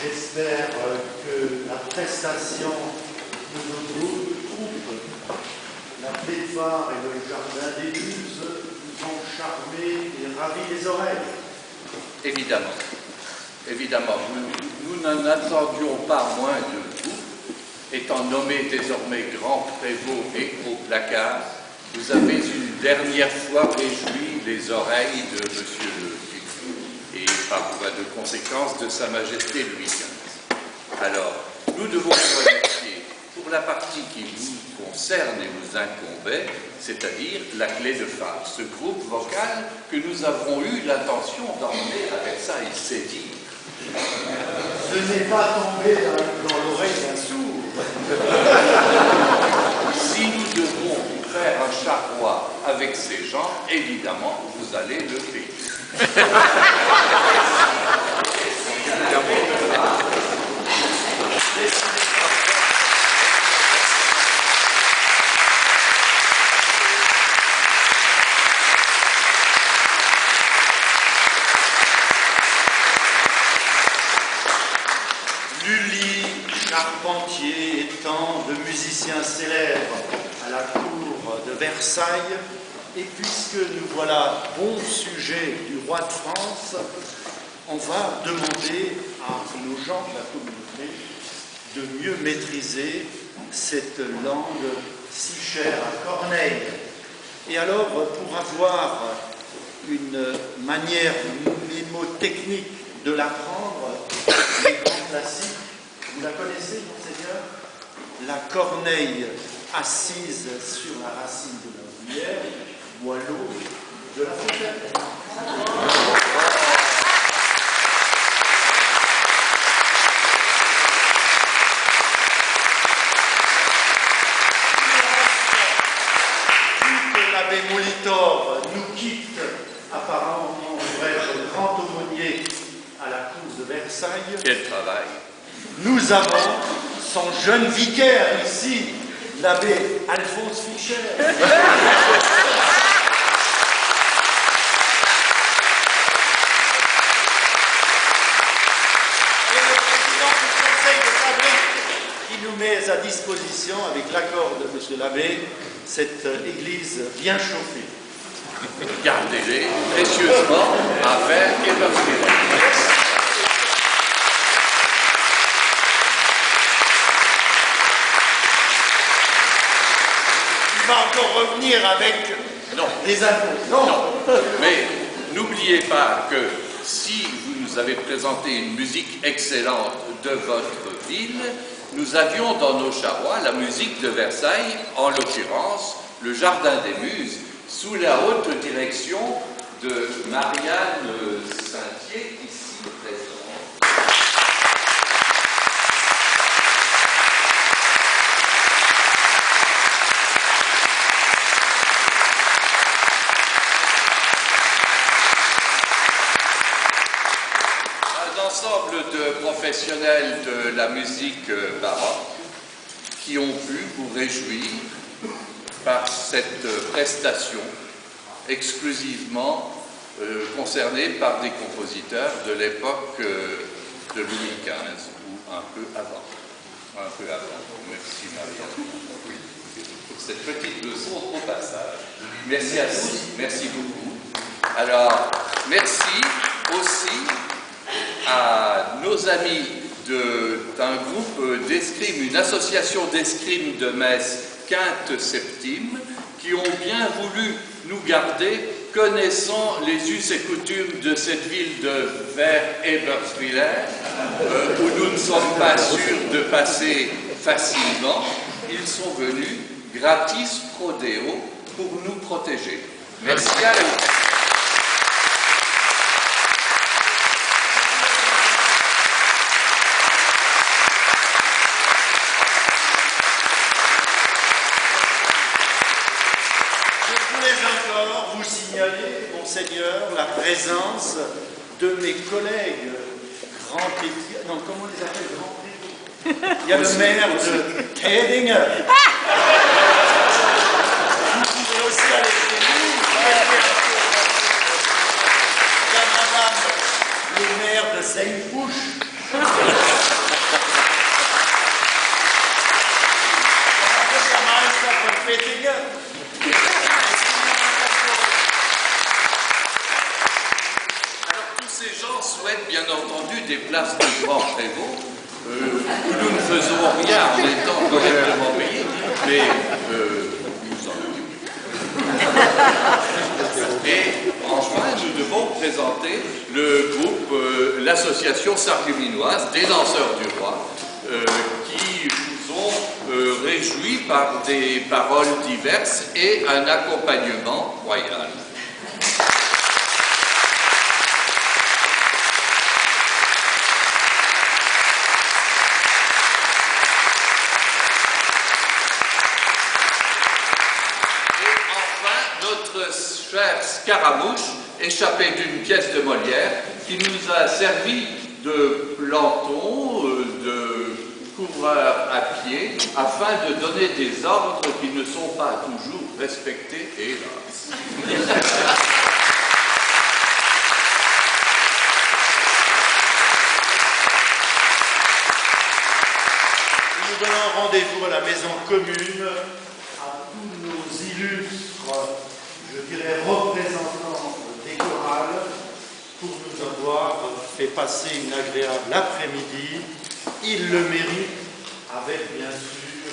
J'espère que la prestation de nos groupes, la Plébard et le Jardin des Muses, vous ont charmé et ravi les oreilles. Évidemment. Évidemment. Nous n'en attendions pas moins de vous. Étant nommé désormais grand prévôt et au placard, vous avez une dernière fois réjoui les oreilles de Monsieur le Duc et par voie de conséquence de Sa Majesté Louis XV. Alors, nous devons vous remercier pour la partie qui vous concerne et vous incombait, c'est-à-dire la clé de phare, ce groupe vocal que nous avons eu l'intention d'emmener à Versailles, c'est dire. Ce n'est pas tombé dans l'oreille d'un sourd. Si nous devons faire un charroi avec ces gens, évidemment, vous allez le payer. Lully, Charpentier et tant de musiciens célèbres à la cour de Versailles, et puisque nous voilà bon sujet du roi de France, on va demander à nos gens de la communauté de mieux maîtriser cette langue si chère à Corneille. Et alors, pour avoir une manière mémotechnique de l'apprendre, les grands classiques, vous la connaissez, monseigneur? La Corneille assise sur la racine de la bruyère, Boileau de la Fontaine. L'abbé Molitor nous quitte, apparemment pour être grand aumônier à la cour de Versailles. Quel travail! Nous avons son jeune vicaire ici, l'abbé Alphonse Fischer. Et le président du conseil de fabrique qui nous met à disposition, avec l'accord de M. l'abbé, cette église bien chauffée. Gardez-les précieusement avec Ebersviller. Il va encore revenir avec des impôts. Non. Mais n'oubliez pas que si vous nous avez présenté une musique excellente de votre ville, nous avions dans nos charrois la musique de Versailles, en l'occurrence le Jardin des Muses, sous la haute direction de Marianne Saintier, ici présente. Un ensemble de professionnels de la musique baroque qui ont pu vous réjouir par cette prestation exclusivement concernée par des compositeurs de l'époque de Louis XV ou un peu avant. Merci Marianne. Oui, pour cette petite leçon au passage. Merci à tous, merci beaucoup. Alors, merci aussi à nos amis d'un groupe d'escrime, une association d'escrime de Metz, Quinte Septime, qui ont bien voulu nous garder, connaissant les us et coutumes de cette ville de Vers-Ebersviller, où nous ne sommes pas sûrs de passer facilement. Ils sont venus gratis pro deo pour nous protéger. Merci à vous. Monseigneur, la présence de mes collègues grands étudiants. Non, comment on les appelle, grands? Il y a le maire de Kedinger. Vous pouvez aussi aller chez nous. Il y a madame le maire de Sainte-Fouche. Alors tous ces gens souhaitent bien entendu des places de grand prévôt, où nous ne faisons rien en étant correctement payés, mais nous en occupons. Et enfin, nous devons présenter le groupe, l'association sarre-luminoise des danseurs du roi, qui vous ont réjoui par des paroles diverses et un accompagnement royal. Notre cher Scaramouche, échappé d'une pièce de Molière, qui nous a servi de planton, de couvreur à pied, afin de donner des ordres qui ne sont pas toujours respectés, hélas. Nous donnons rendez-vous à la maison commune à tous nos illustres, je dirais, représentants des chorales pour nous avoir fait passer une agréable après-midi. Ils le méritent avec bien sûr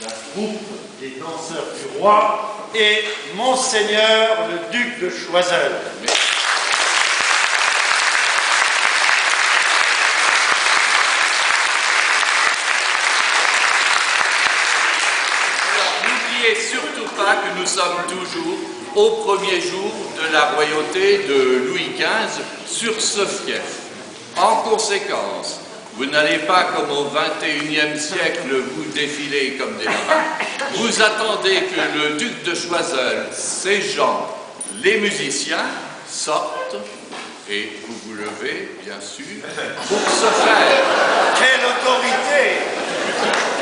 la troupe des danseurs du roi et Monseigneur le duc de Choiseul. Et surtout pas que nous sommes toujours au premier jour de la royauté de Louis XV sur ce fief. En conséquence, vous n'allez pas comme au XXIe siècle vous défiler comme des marins. Vous attendez que le duc de Choiseul, ses gens, les musiciens sortent et vous vous levez, bien sûr, pour ce faire. Quelle autorité!